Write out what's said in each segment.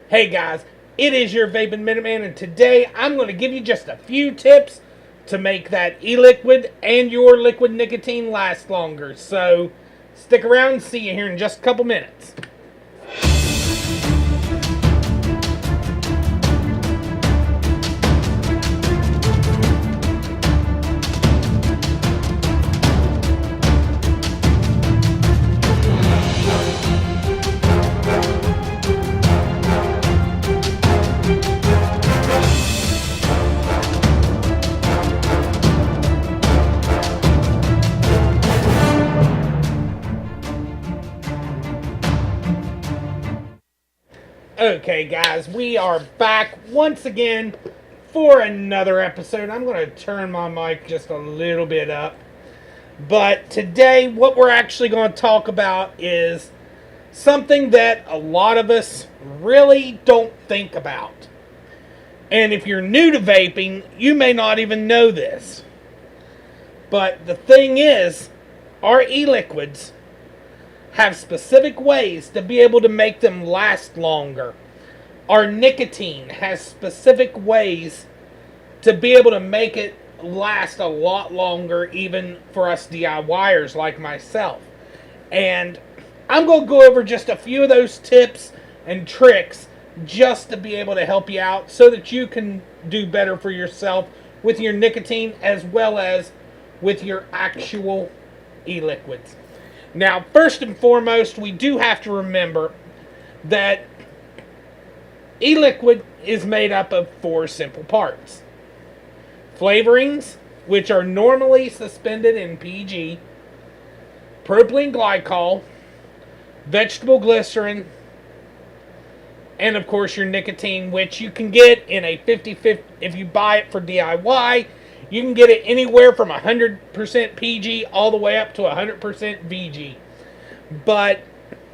Hey guys, it is your Vaping Minuteman, and today I'm going to give you just a few tips to make that e-liquid and your liquid nicotine last longer. So stick around and see you here in just a couple minutes. Okay, guys, we are back once again for another episode. I'm going to turn my mic just a little bit up. But today, what we're actually going to talk about is something that a lot of us really don't think about. And if you're new to vaping, you may not even know this. But the thing is, our e-liquids have specific ways to be able to make them last longer. Our nicotine has specific ways to be able to make it last a lot longer, even for us DIYers like myself. And I'm going to go over just a few of those tips and tricks just to be able to help you out so that you can do better for yourself with your nicotine as well as with your actual e-liquids. Now, first and foremost, we do have to remember that e-liquid is made up of 4 simple parts. Flavorings, which are normally suspended in PG, propylene glycol, vegetable glycerin, and of course your nicotine, which you can get in a 50-50. If you buy it for DIY, you can get it anywhere from 100% PG all the way up to 100% VG. But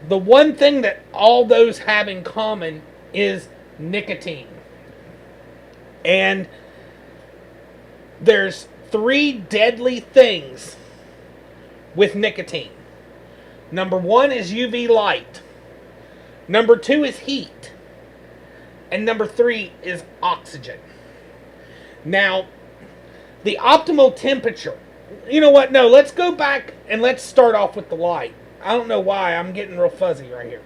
the one thing that all those have in common is nicotine. And there's 3 deadly things with nicotine. Number 1 is UV light. Number 2 is heat. And number 3 is oxygen. Now, the optimal temperature. You know what? No, let's go back and let's start off with the light. I don't know why. I'm getting real fuzzy right here.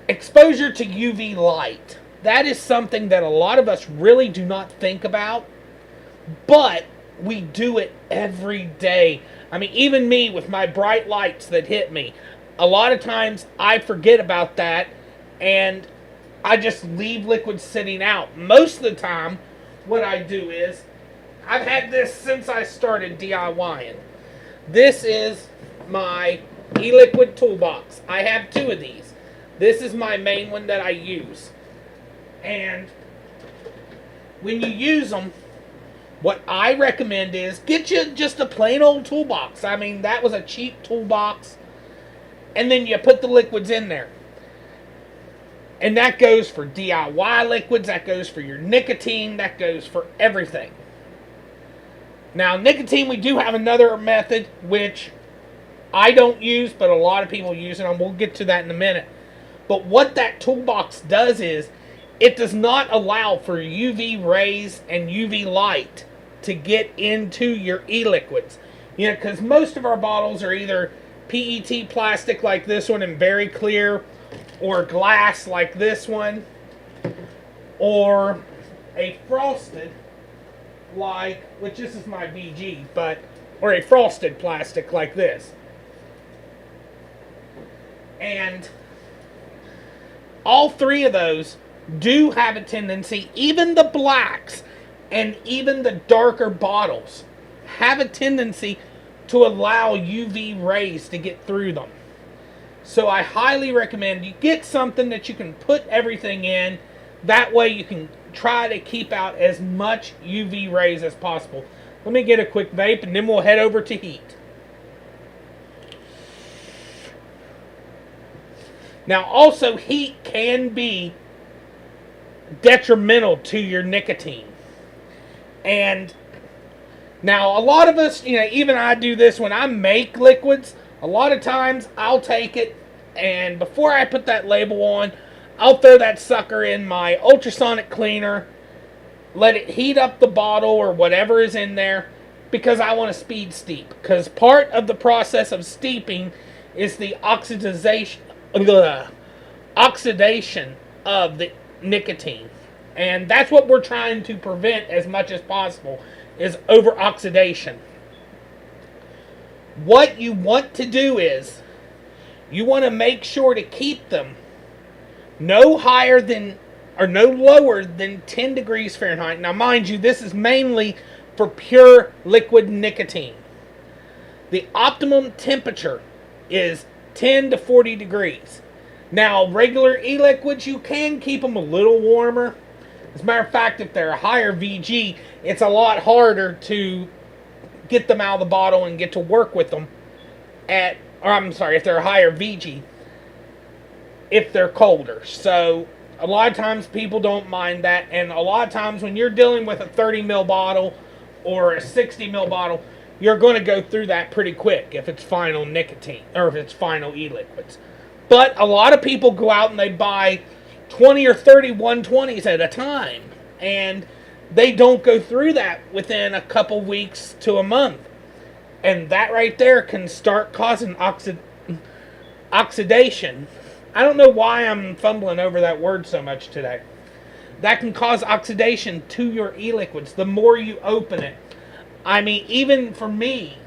Exposure to UV light. That is something that a lot of us really do not think about. But we do it every day. I mean, even me with my bright lights that hit me. A lot of times I forget about that and I just leave liquids sitting out. Most of the time, what I do is, I've had this since I started DIYing. This is my e-liquid toolbox. I have 2 of these. This is my main one that I use. And when you use them, what I recommend is get you just a plain old toolbox. I mean, that was a cheap toolbox. And then you put the liquids in there. And that goes for DIY liquids, that goes for your nicotine, that goes for everything. Now, nicotine, we do have another method, which I don't use, but a lot of people use it, and we'll get to that in a minute. But what that toolbox does is, it does not allow for UV rays and UV light to get into your e-liquids. You know, because most of our bottles are either PET plastic like this one and very clear, or glass like this one, or a frosted like, which this is my VG, but, or a frosted plastic like this. And all 3 of those do have a tendency, even the blacks and even the darker bottles, have a tendency to allow UV rays to get through them. So I highly recommend you get something that you can put everything in. That way you can try to keep out as much UV rays as possible. Let me get a quick vape and then we'll head over to heat. Now also, heat can be detrimental to your nicotine. And now a lot of us, you know, even I do this when I make liquids. A lot of times I'll take it and before I put that label on, I'll throw that sucker in my ultrasonic cleaner, let it heat up the bottle or whatever is in there, because I want to speed steep. Because part of the process of steeping is the oxidation of the nicotine. And that's what we're trying to prevent as much as possible, is over-oxidation. What you want to do is, you want to make sure to keep them no higher than, or no lower than 10 degrees Fahrenheit. Now, mind you, this is mainly for pure liquid nicotine. The optimum temperature is 10 to 40 degrees. Now, regular e-liquids, you can keep them a little warmer. As a matter of fact, if they're a higher VG, it's a lot harder to get them out of the bottle and get to work with them if they're a higher VG, if they're colder. So a lot of times people don't mind that, and a lot of times when you're dealing with a 30 ml bottle or a 60 ml bottle, you're going to go through that pretty quick if it's final nicotine or if it's final e-liquids. But a lot of people go out and they buy 20 or 30 120s at a time, and they don't go through that within a couple weeks to a month. And that right there can start causing oxidation. I don't know why I'm fumbling over that word so much today. That can cause oxidation to your e-liquids the more you open it. I mean, even for me,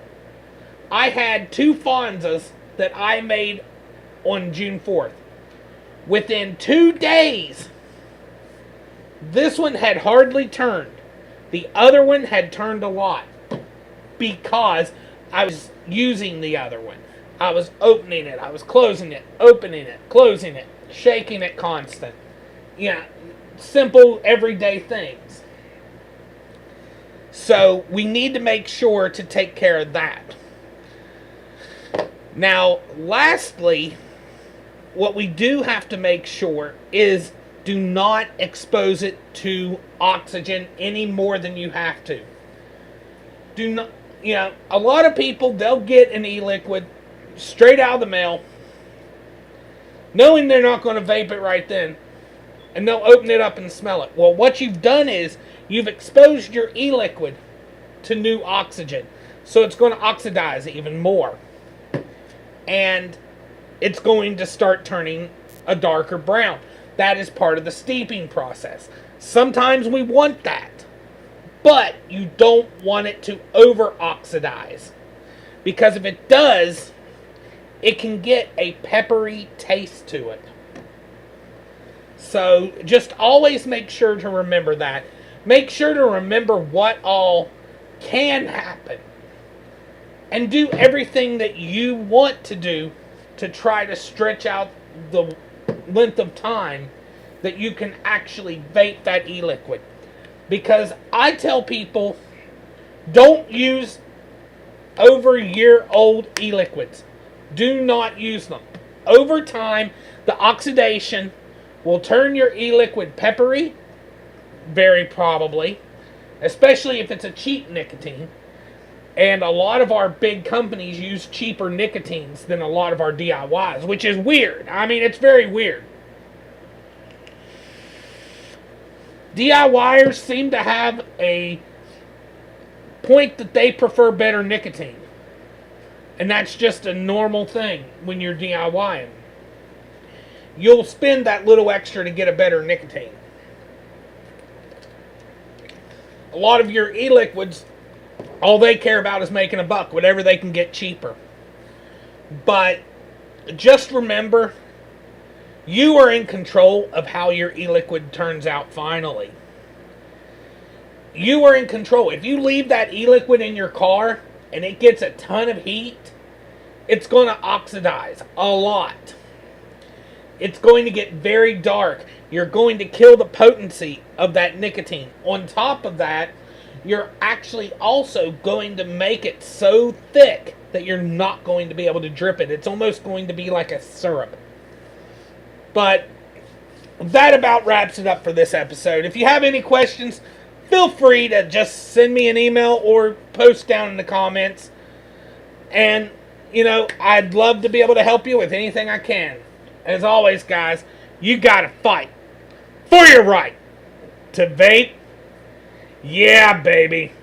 I had 2 Fonzas that I made on June 4th. Within 2 days, this one had hardly turned. The other one had turned a lot, because I was using the other one. I was opening it, I was closing it, opening it, closing it, shaking it constant. Yeah, simple everyday things. So we need to make sure to take care of that. Now, lastly, what we do have to make sure is do not expose it to oxygen any more than you have to. Do not, a lot of people, they'll get an e-liquid straight out of the mail, knowing they're not going to vape it right then, and they'll open it up and smell it. Well, what you've done is you've exposed your e-liquid to new oxygen, so it's going to oxidize even more, and it's going to start turning a darker brown. That is part of the steeping process. Sometimes we want that, but you don't want it to over-oxidize, because if it does, it can get a peppery taste to it. So just always make sure to remember that. Make sure to remember what all can happen, and do everything that you want to do to try to stretch out the length of time that you can actually vape that e-liquid. Because I tell people, don't use over-year-old e-liquids. Do not use them. Over time, the oxidation will turn your e-liquid peppery, very probably, especially if it's a cheap nicotine. And a lot of our big companies use cheaper nicotines than a lot of our DIYs, which is weird. I mean, it's very weird. DIYers seem to have a point that they prefer better nicotine. And that's just a normal thing when you're DIYing. You'll spend that little extra to get a better nicotine. A lot of your e-liquids, all they care about is making a buck, whatever they can get cheaper. But just remember, you are in control of how your e-liquid turns out finally. You are in control. If you leave that e-liquid in your car and it gets a ton of heat, it's going to oxidize a lot. It's going to get very dark. You're going to kill the potency of that nicotine. On top of that, you're actually also going to make it so thick that you're not going to be able to drip it. It's almost going to be like a syrup. But that about wraps it up for this episode. If you have any questions, feel free to just send me an email or post down in the comments. And, I'd love to be able to help you with anything I can. As always, guys, you gotta fight for your right to vape. Yeah, baby.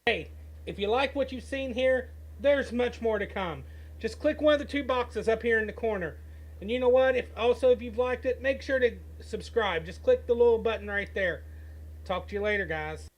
Hey, if you like what you've seen here, there's much more to come. Just click one of the two boxes up here in the corner. And you know what? If you've liked it, make sure to subscribe. Just click the little button right there. Talk to you later, guys.